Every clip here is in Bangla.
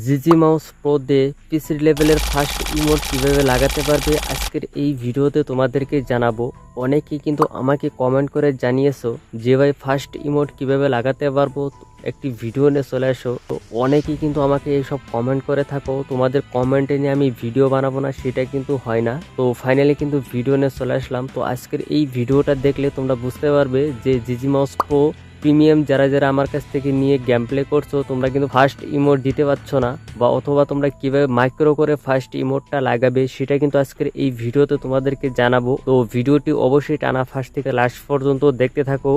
জিজি মাউস প্রো দিয়ে পিসি লেভেলের ফার্স্ট ইমোট কিভাবে লাগাতে পারবে আজকের এই ভিডিওতে তোমাদেরকে জানাবো। অনেকেই কিন্তু আমাকে কমেন্ট করে জানিয়েছো যে ভাই ফার্স্ট ইমোট কিভাবে লাগাতে পারবো, একটি ভিডিও নিয়ে চলে আসো। তো অনেকেই কিন্তু আমাকে এইসব কমেন্ট করে থাকো, তোমাদের কমেন্টে নিয়ে আমি ভিডিও বানাবো না সেটা কিন্তু হয় না। তো ফাইনালি কিন্তু ভিডিও নিয়ে চলে আসলাম। তো আজকের এই ভিডিওটা দেখলে তোমরা বুঝতে পারবে যে জিজি মাউস প্রো প্রিমিয়াম যারা যারা আমার কাছ থেকে নিয়ে গেম প্লে করছো তোমরা কিন্তু ফার্স্ট ইমোট দিতে পারছো না, বা অথবা তোমরা কিভাবে মাইক্রো করে ফার্স্ট ইমোটটা লাগাবে সেটা কিন্তু আজকের এই ভিডিওতে তোমাদেরকে জানাবো। তো ভিডিওটি অবশ্যই টানা ফার্স্ট থেকে লাস্ট পর্যন্ত দেখতে থাকো।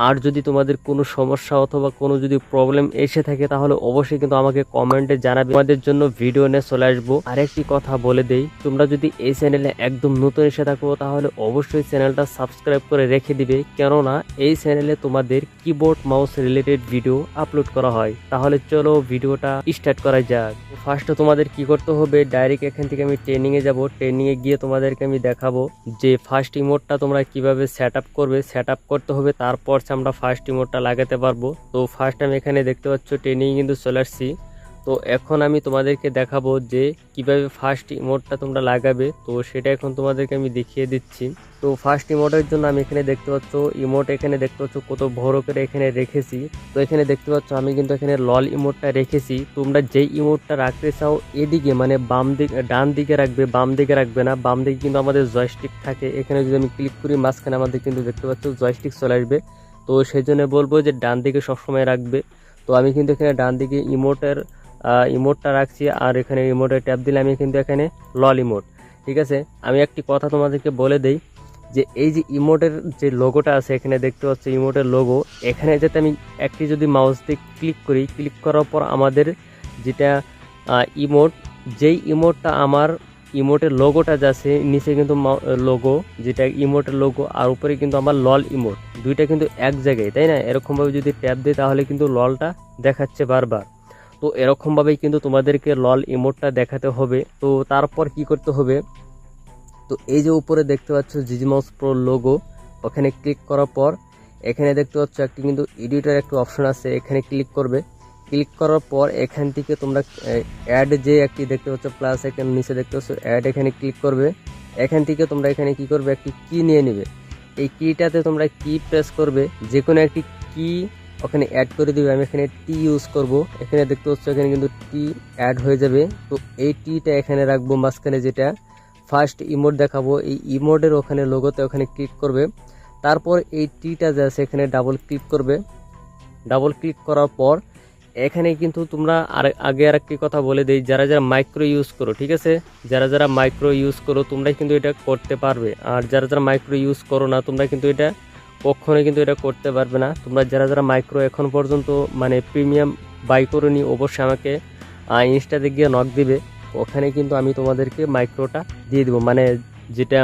আর যদি তোমাদের কোনো সমস্যা অথবা কোনো যদি প্রবলেম এসে থাকে তাহলে অবশ্যই কিন্তু আমাকে কমেন্টে জানাবে, তোমাদের জন্য ভিডিও নিয়ে চলে আসবো। আরেকটি কথা বলে দেই, তোমরা যদি এই চ্যানেলে একদম নতুন এসে থাকো তাহলে অবশ্যই চ্যানেলটা সাবস্ক্রাইব করে রেখে দিবে, কেননা এই চ্যানেলে তোমাদের keyboard mouse related video upload করা হয়। তাহলে চলো ভিডিওটা স্টার্ট করা যাক। ফার্স্টে তোমাদের কি করতে হবে, ডাইরেক্ট এখান থেকে আমি ট্রেনিং এ যাব। ট্রেনিং এ গিয়ে তোমাদেরকে আমি দেখাবো যে ফার্স্ট ইমোটটা তোমরা কিভাবে সেট আপ করবে। সেট আপ করতে হবে, তারপর আমরা ফার্স্ট ইমোটটা লাগাতে পারবো। তো ফার্স্ট আমি এখানে দেখতে পাচ্ছ ট্রেনিং কিন্তু চলে আসছি। তো এখন আমি তোমাদেরকে দেখাবো যে কিভাবে ফার্স্ট ইমোটটা তোমরা লাগাবে, তো সেটা এখন তোমাদেরকে আমি দেখিয়ে দিচ্ছি। তো ফার্স্ট ইমোটের জন্য আমি এখানে দেখতে পাচ্ছ ইমোট, এখানে দেখতে পাচ্ছ কত বড় করে এখানে রেখেছি। তো এখানে দেখতে পাচ্ছ আমি কিন্তু এখানে লল ইমোটটা রেখেছি। তোমরা যেই ইমোটটা রাখতে চাও এদিকে মানে বাম দিক ডান দিকে রাখবে, বাম দিকে রাখবে না। বাম দিকে কিন্তু আমাদের জয়স্টিক থাকে, এখানে যদি আমি ক্লিক করি মাঝখানে আমাদের কিন্তু দেখতে পাচ্ছ জয়স্টিক চলে আসবে। তো সেই জন্য বলবো যে ডান দিকে সবসময় রাখবে। তো আমি কিন্তু এখানে ডান দিকে ইমোটটা রাখছি, আর এখানে ইমোটের ট্যাপ দিলে আমি কিন্তু এখানে লল ইমোট। ঠিক আছে, আমি একটি কথা তোমাদেরকে বলে দেই যে এই যে ইমোটের যে লোগোটা আছে এখানে দেখতে পাচ্ছ ইমোটের লোগো, এখানে যাতে আমি একটি যদি মাউস দিয়ে ক্লিক করি, ক্লিক করার পর আমাদের যেটা ইমোট, যেই ইমোটটা আমার ইমোটের লোগোটা যাচ্ছে নিচে কিন্তু লোগো যেটা ইমোটের লোগো, আর উপরে কিন্তু আমার লল ইমোট, দুইটা কিন্তু এক জায়গায়, তাই না? এরকমভাবে যদি ট্যাপ দিই তাহলে কিন্তু ললটা দেখাচ্ছে বারবার। তো এরকমভাবেই কিন্তু তোমাদেরকে লল ইমোটটা দেখাতে হবে। তো তারপর কি করতে হবে, তো এই যে উপরে দেখতে পাচ্ছ জিজি মাউস প্রো লোগো, ওখানে ক্লিক করার পর এখানে দেখতে পাচ্ছ একটি কিন্তু এডিটর একটা অপশন আছে, এখানে ক্লিক করবে। ক্লিক করার পর এখান থেকে তোমরা অ্যাড যে একটি দেখতে পাচ্ছ প্লাস এখানে নিচে দেখতে পাচ্ছ অ্যাড, এখানে ক্লিক করবে। এখান থেকে তোমরা এখানে কি করবে, একটি কি নিয়ে নেবে। এই কিটাতে তোমরা কি প্রেস করবে, যে কোনো একটি কি ওখানে অ্যাড করে দিবে। আমি এখানে টি ইউজ করব, এখানে দেখতে পাচ্ছ এখানে কিন্তু টি অ্যাড হয়ে যাবে। তো এই টিটা এখানে রাখবো মাঝখানে, যেটা ফার্স্ট ইমোট দেখাবো এই ইমোটের ওখানে লোগোতে ওখানে ক্লিক করবে। তারপর এই টিটা যা আছে এখানে ডাবল ক্লিক করবে। ডাবল ক্লিক করার পর এখানে কিন্তু তোমরা আগে আর একটি কথা বলে দেই, যারা যারা মাইক্রো ইউজ করো, ঠিক আছে, যারা যারা মাইক্রো ইউজ করো তোমরা কিন্তু এটা করতে পারবে। আর যারা যারা মাইক্রো ইউজ করো না তোমরা কিন্তু এটা কখনোই কিন্তু এটা করতে পারবে না। তোমরা যারা যারা মাইক্রো এখন পর্যন্ত মানে প্রিমিয়াম বাই করোনি অবশ্যই আমাকে ইনস্টাতে গিয়ে নক দিবে, ওখানে কিন্তু আমি তোমাদেরকে মাইক্রোটা দিয়ে দেবো, মানে যেটা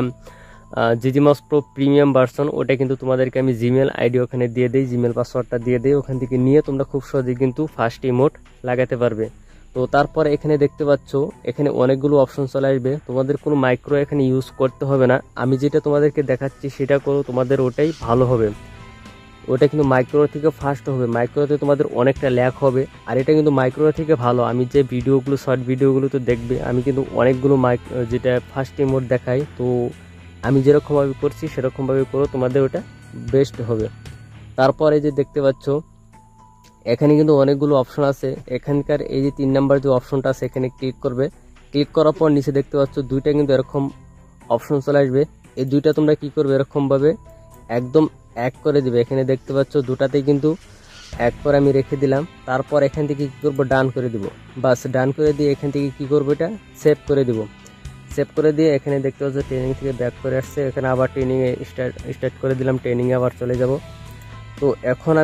জিজি মাউস প্রো প্রিমিয়াম ভার্সন ওটা কিন্তু তোমাদেরকে আমি জিমেল আইডি ওখানে দিয়ে দিই, জিমেল পাসওয়ার্ডটা দিয়ে দিই, ওখান থেকে নিয়ে তোমরা খুব সহজেই কিন্তু ফার্স্ট ইমোট লাগাতে পারবে। তো তারপরে এখানে দেখতে পাচ্ছ এখানে অনেকগুলো অপশন চলে আসবে, তোমাদের কোনো মাইক্রো এখানে ইউজ করতে হবে না। আমি যেটা তোমাদেরকে দেখাচ্ছি সেটা করো, তোমাদের ওটাই ভালো হবে। ওটা কিন্তু মাইক্রো থেকে ফাস্ট হবে, মাইক্রোতে তোমাদের অনেকটা ল্যাগ হবে, আর এটা কিন্তু মাইক্রো থেকে ভালো। আমি যে ভিডিওগুলো শর্ট ভিডিওগুলো তো দেখবে, আমি কিন্তু অনেকগুলো যেটা ফার্স্ট ইমোট দেখাই, তো আমি যেরকমভাবে করছি সেরকমভাবে করো, তোমাদের ওটা বেস্ট হবে। তারপরে যে দেখতে পাচ্ছ এখানে কিন্তু অনেকগুলো অপশন আছে, এখানকার এই যে 3 নাম্বার যে অপশনটা আছে এখানে ক্লিক করবে। ক্লিক করার পর নিচে দেখতে পাচ্ছ দুইটা কিন্তু এরকম অপশন চলে আসবে। এই দুইটা তোমরা কি করবে, এরকমভাবে একদম এক করে দিবে। এখানে দেখতে পাচ্ছ দুটাতেই কিন্তু এক করে আমি রেখে দিলাম। তারপর এখান থেকে কি করব, ডান করে দিব। বাস ডান করে দিয়ে এখান থেকে কি করবো, এটা সেভ করে দিব। সেভ করে দিয়ে এখানে দেখতে পাচ্ছ ট্রেনিং থেকে ব্যাক করে আসছে, এখানে আবার ট্রেনিংয়ে স্টার্ট করে দিলাম, ট্রেনিংয়ে আবার চলে যাব। তো এখন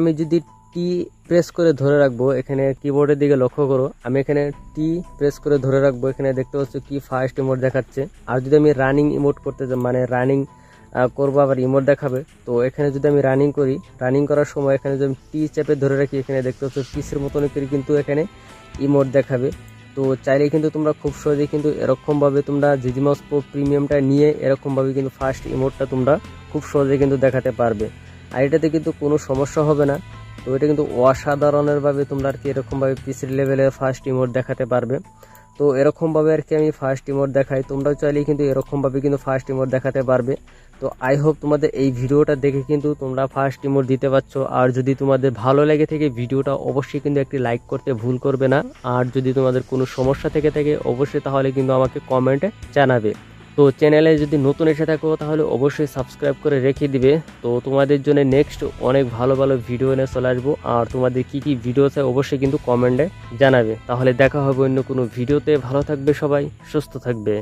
আমি যদি টি প্রেস করে ধরে রাখবো, এখানে কিবোর্ডের দিকে লক্ষ্য করো, আমি এখানে টি প্রেস করে ধরে রাখবো, এখানে দেখতে পাচ্ছ কি ফার্স্ট ইমোট দেখাচ্ছে। আর যদি আমি রানিং ইমোট করতে চাই, মানে রানিং করবো আবার ইমোট দেখাবে, তো এখানে যদি আমি রানিং করি, রানিং করার সময় এখানে যদি আমি টি চেপে ধরে রাখি, এখানে দেখতে পাচ্ছ পিসের মতন করে কিন্তু এখানে ইমোট দেখাবে। তো চাইলে কিন্তু তোমরা খুব সহজেই কিন্তু এরকমভাবে তোমরা জিজি মাউস প্রো প্রিমিয়ামটা নিয়ে এরকমভাবে কিন্তু ফার্স্ট ইমোটটা তোমরা খুব সহজে কিন্তু দেখাতে পারবে। আর এটাতে কিন্তু কোনো সমস্যা হবে না। তো এটা কিন্তু অসাধারণেরভাবে তোমরা আর কি এরকমভাবে পিসি লেভেলের ফার্স্ট ইমোট দেখাতে পারবে। তো এরকমভাবে আর কি আমি ফার্স্ট ইমোট দেখাই, তোমরাও চাইলেই কিন্তু এরকমভাবে কিন্তু ফার্স্ট ইমোট দেখাতে পারবে। তো আই হোপ তোমাদের এই ভিডিওটা দেখে কিন্তু তোমরা ফার্স্ট ইমোট দিতে পারছো। আর যদি তোমাদের ভালো লেগে থাকে ভিডিওটা অবশ্যই কিন্তু একটি লাইক করতে ভুল করবে না। আর যদি তোমাদের কোনো সমস্যা থেকে থাকে অবশ্যই তাহলে কিন্তু আমাকে কমেন্টে জানাবে। তো চ্যানেলে যদি নতুন এসে থাকো তাহলে অবশ্যই সাবস্ক্রাইব করে রেখে দিবে। তো তোমাদের জন্য নেক্সট অনেক ভালো ভালো ভিডিও এনে চলে আসবো। আর তোমাদের কি কি ভিডিও চাই অবশ্যই কিন্তু কমেন্টে জানাবে। তাহলে দেখা হবে অন্য কোনো ভিডিওতে। ভালো থাকবে সবাই, সুস্থ থাকবে।